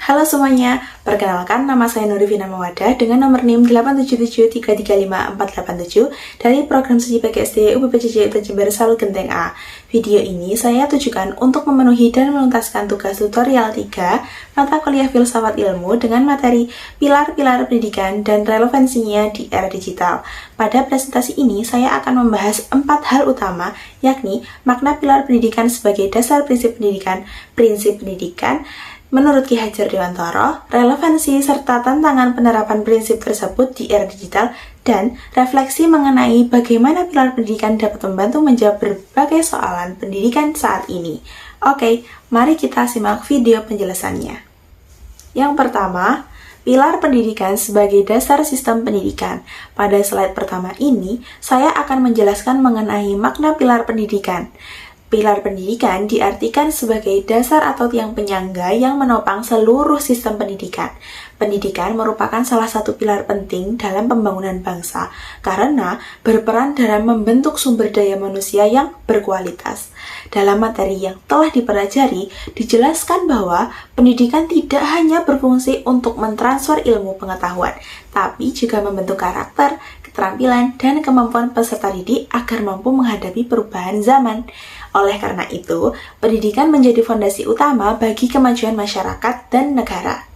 Halo semuanya, perkenalkan nama saya Nurifina Mawadah dengan nomor NIM 87733354487 dari program studi PGSD UPPJJ Jember Salur Genteng A. Video ini saya tujukan untuk memenuhi dan menuntaskan tugas tutorial 3 mata kuliah filsafat ilmu dengan materi pilar-pilar pendidikan dan relevansinya di era digital. Pada presentasi ini saya akan membahas 4 hal utama, yakni makna pilar pendidikan sebagai dasar prinsip pendidikan menurut Ki Hajar Dewantara, relevansi serta tantangan penerapan prinsip tersebut di era digital, dan refleksi mengenai bagaimana pilar pendidikan dapat membantu menjawab berbagai soalan pendidikan saat ini. Oke, mari kita simak video penjelasannya. Yang pertama, pilar pendidikan sebagai dasar sistem pendidikan. Pada slide pertama ini, saya akan menjelaskan mengenai makna pilar pendidikan. Pilar pendidikan diartikan sebagai dasar atau tiang penyangga yang menopang seluruh sistem pendidikan. Pendidikan merupakan salah satu pilar penting dalam pembangunan bangsa karena berperan dalam membentuk sumber daya manusia yang berkualitas. Dalam materi yang telah dipelajari, dijelaskan bahwa pendidikan tidak hanya berfungsi untuk mentransfer ilmu pengetahuan, tapi juga membentuk karakter, keterampilan, dan kemampuan peserta didik agar mampu menghadapi perubahan zaman. Oleh karena itu, pendidikan menjadi fondasi utama bagi kemajuan masyarakat dan negara.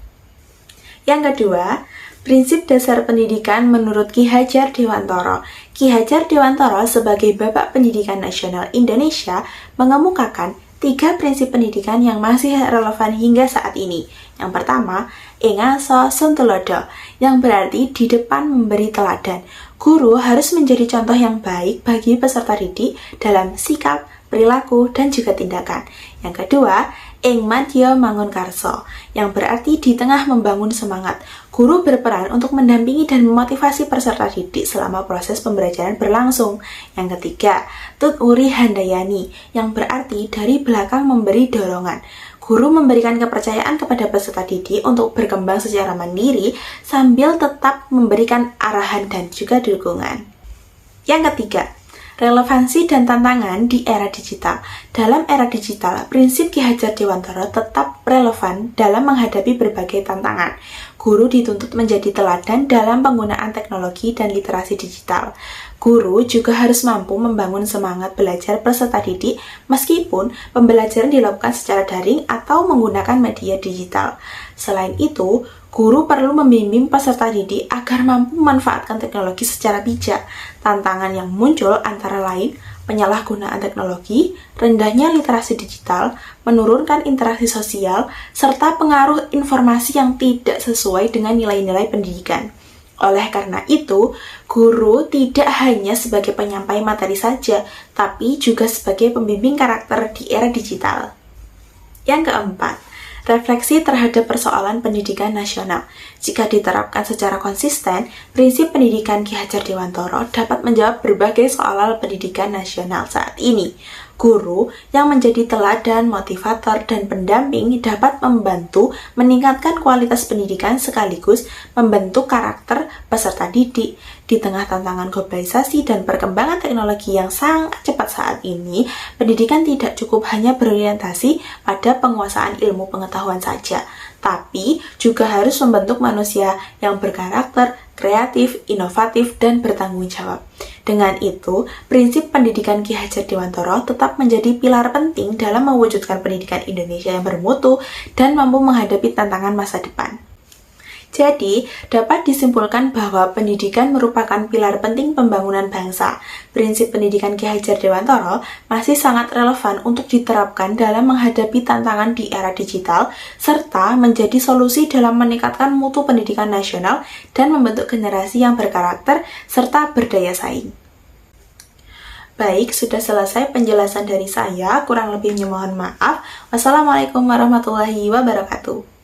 Yang kedua, prinsip dasar pendidikan menurut Ki Hajar Dewantara. Ki Hajar Dewantara sebagai Bapak Pendidikan Nasional Indonesia mengemukakan 3 prinsip pendidikan yang masih relevan hingga saat ini. Yang pertama, Engaso Suntulodo, yang berarti di depan memberi teladan. Guru harus menjadi contoh yang baik bagi peserta didik dalam sikap, perilaku, dan juga tindakan. Yang kedua, Ing Madya Mangunkarso, yang berarti di tengah membangun semangat. Guru berperan untuk mendampingi dan memotivasi peserta didik selama proses pembelajaran berlangsung. Yang ketiga, Tut Uri Handayani, yang berarti dari belakang memberi dorongan. Guru memberikan kepercayaan kepada peserta didik untuk berkembang secara mandiri sambil tetap memberikan arahan dan juga dukungan. Yang ketiga, relevansi dan tantangan di era digital. Dalam era digital, prinsip Ki Hajar Dewantara tetap relevan dalam menghadapi berbagai tantangan. Guru dituntut menjadi teladan dalam penggunaan teknologi dan literasi digital. Guru juga harus mampu membangun semangat belajar peserta didik meskipun pembelajaran dilakukan secara daring atau menggunakan media digital. Selain itu, guru perlu membimbing peserta didik agar mampu memanfaatkan teknologi secara bijak. Tantangan yang muncul antara lain penyalahgunaan teknologi, rendahnya literasi digital, menurunkan interaksi sosial, serta pengaruh informasi yang tidak sesuai dengan nilai-nilai pendidikan. Oleh karena itu, guru tidak hanya sebagai penyampai materi saja, tapi juga sebagai pembimbing karakter di era digital. Yang keempat, refleksi terhadap persoalan pendidikan nasional. Jika diterapkan secara konsisten, prinsip pendidikan Ki Hajar Dewantara dapat menjawab berbagai soal pendidikan nasional saat ini. Guru yang menjadi teladan, motivator, dan pendamping dapat membantu meningkatkan kualitas pendidikan sekaligus membentuk karakter peserta didik. Di tengah tantangan globalisasi dan perkembangan teknologi yang sangat cepat saat ini, pendidikan tidak cukup hanya berorientasi pada penguasaan ilmu pengetahuan saja, tapi juga harus membentuk manusia yang berkarakter, kreatif, inovatif, dan bertanggung jawab. Dengan itu, prinsip pendidikan Ki Hajar Dewantara tetap menjadi pilar penting dalam mewujudkan pendidikan Indonesia yang bermutu dan mampu menghadapi tantangan masa depan. Jadi, dapat disimpulkan bahwa pendidikan merupakan pilar penting pembangunan bangsa. Prinsip pendidikan Ki Hajar Dewantara masih sangat relevan untuk diterapkan dalam menghadapi tantangan di era digital, serta menjadi solusi dalam meningkatkan mutu pendidikan nasional dan membentuk generasi yang berkarakter serta berdaya saing. Baik, sudah selesai penjelasan dari saya, kurang lebihnya mohon maaf. Wassalamualaikum warahmatullahi wabarakatuh.